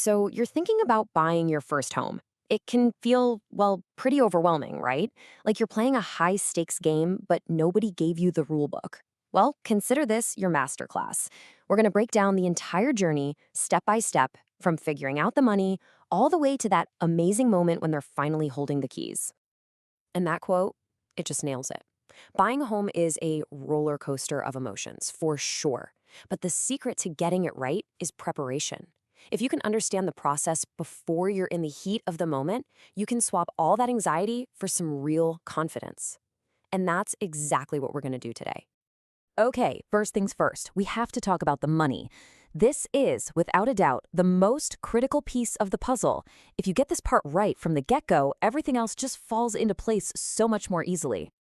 So you're thinking about buying your first home. It can feel, well, pretty overwhelming, right? Like you're playing a high stakes game, but nobody gave you the rule book. Well, consider this your masterclass. We're going to break down the entire journey, step by step, from figuring out the money all the way to that amazing moment when they're finally holding the keys. And that quote, it just nails it. Buying a home is a roller coaster of emotions, for sure. But the secret to getting it right is preparation. If you can understand the process before you're in the heat of the moment, you can swap all that anxiety for some real confidence. And that's exactly what we're going to do today. Okay, first things first, we have to talk about the money. This is, without a doubt, the most critical piece of the puzzle. If you get this part right from the get-go, everything else just falls into place so much more easily.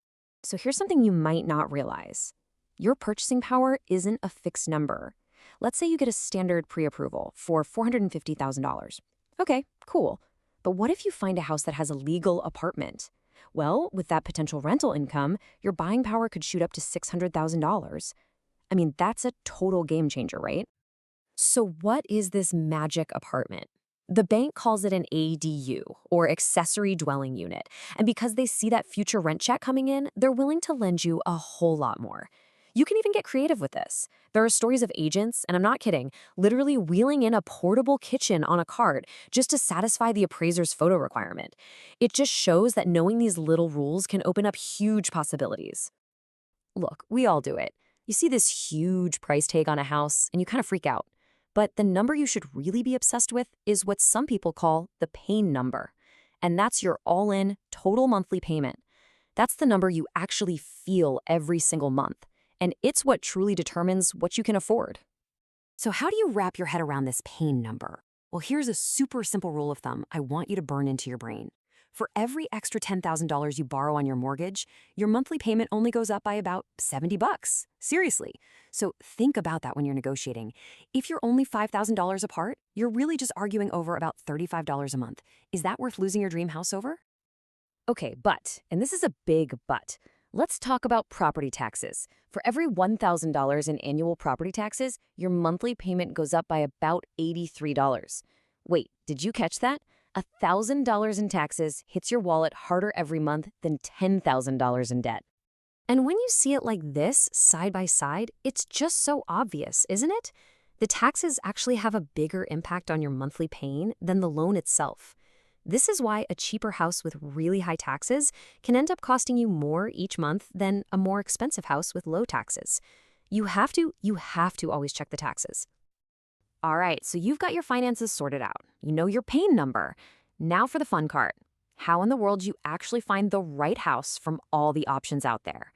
So here's something you might not realize. Your purchasing power isn't a fixed number. Let's say you get a standard pre-approval for $450,000. Okay, cool. But what if you find a house that has a legal apartment? Well, with that potential rental income, your buying power could shoot up to $600,000. I mean, that's a total game changer, right? So what is this magic apartment? The bank calls it an ADU, or accessory dwelling unit. And because they see that future rent check coming in, they're willing to lend you a whole lot more. You can even get creative with this. There are stories of agents, and I'm not kidding, literally wheeling in a portable kitchen on a cart just to satisfy the appraiser's photo requirement. It just shows that knowing these little rules can open up huge possibilities. Look, we all do it. You see this huge price tag on a house, and you kind of freak out. But the number you should really be obsessed with is what some people call the pain number. And that's your all-in total monthly payment. That's the number you actually feel every single month. And it's what truly determines what you can afford. So how do you wrap your head around this pain number? Well, here's a super simple rule of thumb I want you to burn into your brain. For every extra $10,000 you borrow on your mortgage, your monthly payment only goes up by about $70. Seriously. So think about that when you're negotiating. If you're only $5,000 apart, you're really just arguing over about $35 a month. Is that worth losing your dream house over? Okay, but, and this is a big but, let's talk about property taxes. For every $1,000 in annual property taxes, your monthly payment goes up by about $83. Wait, did you catch that? $1,000 in taxes hits your wallet harder every month than $10,000 in debt. And when you see it like this, side by side, it's just so obvious, isn't it? The taxes actually have a bigger impact on your monthly pain than the loan itself. This is why a cheaper house with really high taxes can end up costing you more each month than a more expensive house with low taxes. You have to always check the taxes. All right, so you've got your finances sorted out. You know your pain number. Now for the fun part. How in the world do you actually find the right house from all the options out there?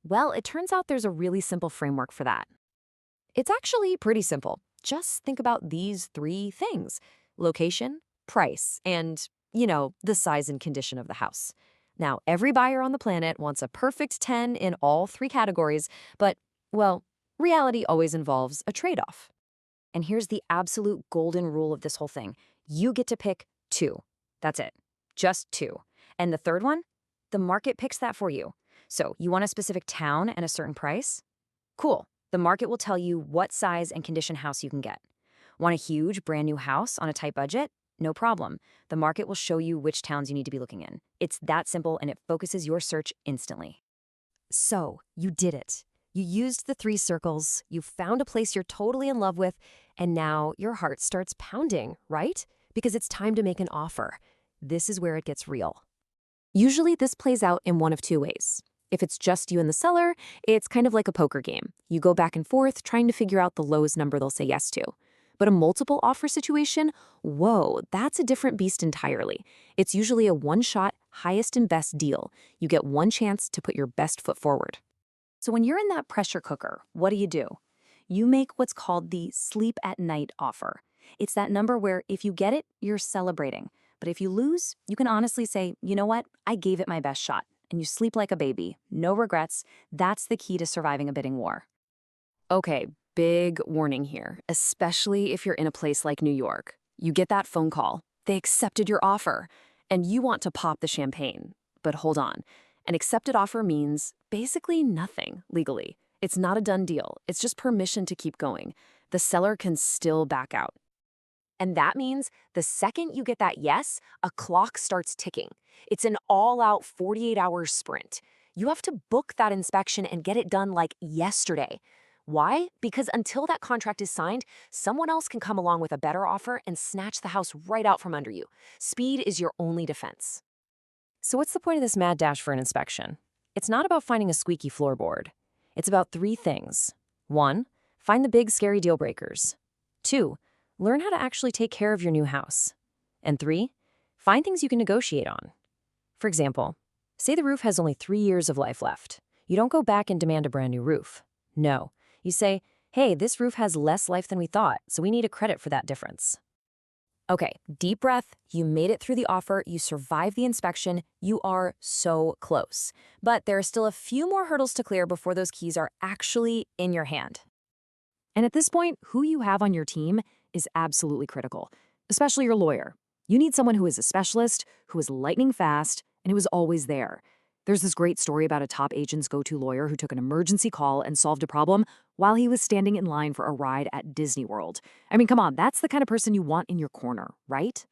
Well, it turns out there's a really simple framework for that. It's actually pretty simple. Just think about these three things: location, price, and, the size and condition of the house. Now, every buyer on the planet wants a perfect 10 in all three categories, but, well, reality always involves a trade-off. And here's the absolute golden rule of this whole thing. You get to pick two. That's it. Just two. And the third one? The market picks that for you. So you want a specific town and a certain price? Cool. The market will tell you what size and condition house you can get. Want a huge, brand new house on a tight budget? No problem. The market will show you which towns you need to be looking in. It's that simple, and it focuses your search instantly. So, you did it. You used the three circles, you found a place you're totally in love with, and now your heart starts pounding, right? Because it's time to make an offer. This is where it gets real. Usually this plays out in one of two ways. If it's just you and the seller, it's kind of like a poker game. You go back and forth trying to figure out the lowest number they'll say yes to. But a multiple offer situation, whoa, that's a different beast entirely. It's usually a one-shot, highest and best deal. You get one chance to put your best foot forward. So when you're in that pressure cooker, what do? You make what's called the sleep at night offer. It's that number where if you get it, you're celebrating. But if you lose, you can honestly say, you know what, I gave it my best shot. And you sleep like a baby. No regrets. That's the key to surviving a bidding war. Okay, big warning here, especially if you're in a place like New York. You get that phone call. They accepted your offer. And you want to pop the champagne. But hold on. An accepted offer means basically nothing legally. It's not a done deal. It's just permission to keep going. The seller can still back out. And that means the second you get that yes, a clock starts ticking. It's an all-out 48-hour sprint. You have to book that inspection and get it done like yesterday. Why? Because until that contract is signed, someone else can come along with a better offer and snatch the house right out from under you. Speed is your only defense. So what's the point of this mad dash for an inspection? It's not about finding a squeaky floorboard. It's about 3 things. 1, find the big, scary deal breakers. 2, learn how to actually take care of your new house. And 3, find things you can negotiate on. For example, say the roof has only 3 years of life left. You don't go back and demand a brand new roof. No. You say, hey, this roof has less life than we thought, so we need a credit for that difference. Okay, deep breath. You made it through the offer. You survived the inspection. You are so close. But there are still a few more hurdles to clear before those keys are actually in your hand. And at this point, who you have on your team is absolutely critical, especially your lawyer. You need someone who is a specialist, who is lightning fast, and who is always there. There's this great story about a top agent's go-to lawyer who took an emergency call and solved a problem while he was standing in line for a ride at Disney World. I mean, come on, that's the kind of person you want in your corner, right?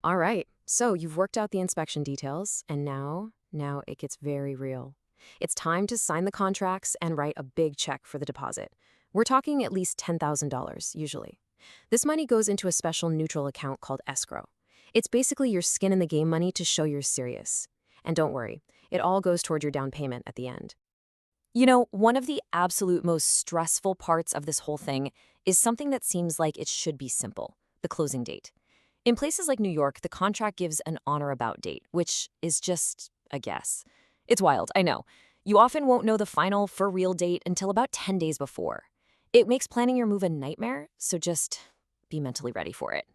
All right, so you've worked out the inspection details, and now it gets very real. It's time to sign the contracts and write a big check for the deposit. We're talking at least $10,000, usually. This money goes into a special neutral account called escrow. It's basically your skin in the game money to show you're serious. And don't worry, it all goes toward your down payment at the end. You know, one of the absolute most stressful parts of this whole thing is something that seems like it should be simple: the closing date. In places like New York, the contract gives an on or about date, which is just a guess. It's wild, I know. You often won't know the final for real date until about 10 days before. It makes planning your move a nightmare, so just be mentally ready for it.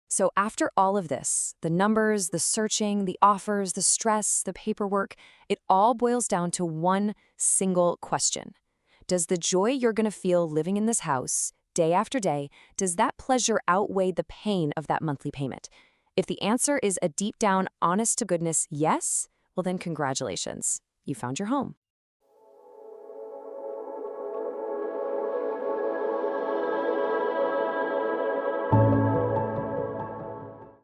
So after all of this, the numbers, the searching, the offers, the stress, the paperwork, it all boils down to one single question. Does the joy you're going to feel living in this house, day after day, does that pleasure outweigh the pain of that monthly payment? If the answer is a deep down, honest to goodness yes, well then congratulations, you found your home.